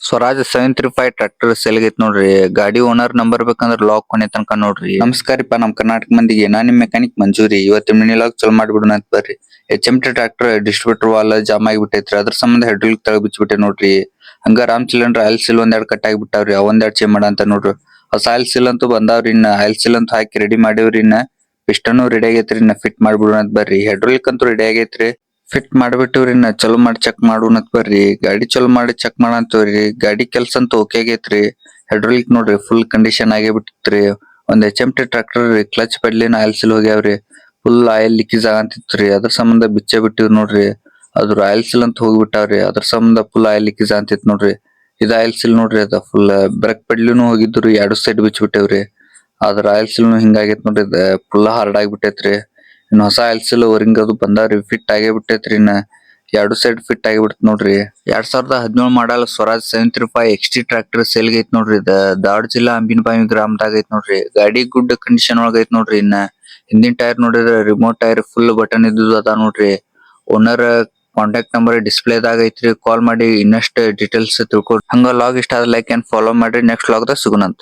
Swaraj 735 tractor ಸೇಲ್ಗೆ ಐತ್ ನೋಡ್ರಿ. ಗಾಡಿ ಓನರ್ ನಂಬರ್ ಬೇಕಂದ್ರ ಲಾಕ್ ಕೊನೆ ತನಕ ನೋಡ್ರಿ. ನಮಸ್ಕಾರಿಪ್ಪ ನಮ್ ಕರ್ನಾಟಕ ಮಂದಿಗೆ ನಾನ್ ನಿಮ್ ಮೆಕ್ಯಾನಿಕ್ ಮಂಜೂರಿ. ಇವತ್ತಿನ ಮಿನಿ ಲಾಗ್ ಚಲೋ ಮಾಡ್ಬಿಡೋಣ ಅಂತ ಬರ್ರಿ. HMT tractor distributor valve jam ಆಗಿಬಿಟ್ಟೈತ್ರಿ. ಅದ್ರ ಸಂಬಂಧ ಹೈಡ್ರಾಲಿಕ್ ತಳಗ್ ಬಿಚ್ಚಿಬಿಟ್ಟೆ ನೋಡ್ರಿ. ಹಂಗ ರಾಮ್ ಸಿಲಿಂಡರ್ ಆಯಿಲ್ ಸೀಲ್ ಒಂದೆರಡ್ ಕಟ್ ಆಗಿಬಿಟ್ಟಾವ್ರಿ. ಒಂದೆರಡ್ ಚೇಂಜ್ ಮಾಡ ಅಂತ ನೋಡ್ರಿ. ಹೊಸ ಆಯಿಲ್ ಸೀಲ್ ಅಂತೂ ಬಂದಾವ್ರಿ. ಇನ್ನ ಆಯಿಲ್ ಸೀಲ್ ಅಂತ ಹಾಕಿ ರೆಡಿ ಮಾಡೇವ್ರಿ. ಇನ್ನ ಪಿಸ್ಟನ್ ರೆಡಿ ಆಗೈತ್ರಿ. ಇನ್ನ ಫಿಟ್ ಮಾಡ್ಬಿಡೋಣ ಅಂತ ಬರ್ರಿ. ಹೈಡ್ರಾಲಿಕ್ ಅಂತೂ ರೆಡಿ ಆಗೈತ್ರಿ. ಫಿಟ್ ಮಾಡ್ಬಿಟ್ಟಿವ್ರಿ. ಇನ್ನ ಚಲೋ ಮಾಡಿ ಚೆಕ್ ಮಾಡೋಣತ್ ಬರ್ರಿ. ಗಾಡಿ ಚಲೋ ಮಾಡಿ ಚೆಕ್ ಮಾಡಂತೀವ್ರಿ. ಗಾಡಿ ಕೆಲ್ಸ ಅಂತೂ ಓಕೆ ಆಗೈತ್ರಿ. ಹೈಡ್ರಾಲಿಕ್ ನೋಡ್ರಿ ಫುಲ್ ಕಂಡೀಷನ್ ಆಗೇ ಬಿಟ್ಟಿತ್ರಿ. ಒಂದ್ HMT ಟ್ರ್ಯಾಕ್ಟರ್ ರೀ. ಕ್ಲಚ್ ಪೆಡ್ಲಿನ ಆಯಿಲ್ ಸೀಲ್ ಹೋಗ್ಯಾವ್ರಿ. ಫುಲ್ ಆಯಿಲ್ ಲೀಕೇಜ್ ಆಗಂತಿತ್ರಿ. ಅದ್ರ ಸಂಬಂಧ ಬಿಚ್ಚೆ ಬಿಟ್ಟಿವ್ ನೋಡ್ರಿ. ಅದ್ರ ಆಯಿಲ್ ಸೀಲ್ ಅಂತ ಹೋಗ್ಬಿಟ್ಟಾವ್ರಿ. ಅದ್ರ ಸಂಬಂಧ ಫುಲ್ ಆಯಿಲ್ ಲೀಕೇಜ್ ಅಂತಿತ್ ನೋಡ್ರಿ. ಇದ ಆಯಿಲ್ ಸೀಲ್ ನೋಡ್ರಿ. ಅದ ಫುಲ್ ಬ್ರೇಕ್ ಪೆಡ್ಲಿನೂ ಹೋಗಿದ್ರಿ. ಎರಡು ಸೈಡ್ ಬಿಚ್ಚ ಬಿಟ್ಟೇವ್ರಿ. ಅದ್ರ ಆಯಿಲ್ ಸೀಲ್ ಹಿಂಗಾಗೈತ್ ನೋಡ್ರಿ. ಫುಲ್ ಹಾರ್ಡ್ ಆಗಿಬಿಟ್ಟೈತ್ರಿ. ಇನ್ನ ಹೊಸ ಆಯಿಲ್ ಸೀಲ್ ಓರಿಂಗ್ ಅದು ಬಂದಾವ್ರಿ. ಫಿಟ್ ಆಗೇ ಬಿಟ್ಟೈತ್ರಿ. ಇನ್ನ ಎರಡು ಸೈಡ್ ಫಿಟ್ ಆಗಿಬಿಡ್ತ ನೋಡ್ರಿ. 2017 ಮಾಡಲ್ ಸ್ವರಾಜ್ 735 XT ಟ್ರ್ಯಾಕ್ಟರ್ ಸೇಲ್ಗೆ ಐತ್ ನೋಡ್ರಿ. ಧಾರವಾಡ ಜಿಲ್ಲಾ ಅಂಬಿನಬಾವಿ ಗ್ರಾಮದಾಗ ಐತ್ ನೋಡ್ರಿ. ಗಾಡಿ ಗುಡ್ ಕಂಡೀಷನ್ ಒಳಗ ಐತ್ ನೋಡ್ರಿ. ಇನ್ನ ಹಿಂದಿನ ಟೈರ್ ನೋಡಿದ್ರ ರಿಮೋಟ್ ಟೈರ್ ಫುಲ್ ಬಟನ್ ಇದ್ದುದು ಅದ ನೋಡ್ರಿ. ಓನರ್ ಕಾಂಟ್ಯಾಕ್ಟ್ ನಂಬರ್ ಡಿಸ್ಪ್ಲೇ ದಾಗ ಐತ್ರಿ. ಕಾಲ್ ಮಾಡಿ ಇನ್ನಷ್ಟು ಡೀಟೇಲ್ಸ್ ತಿಳ್ಕೊರಿ. ಹಂಗ ಲಾಗ್ ಇಷ್ಟ ಆದ್ರೆ ಲೈಕ್ ಅಂಡ್ ಫಾಲೋ ಮಾಡ್ರಿ. ನೆಕ್ಸ್ಟ್ ಲಾಗ್ ದಾಗ ಸಿಗೋಣಂತ.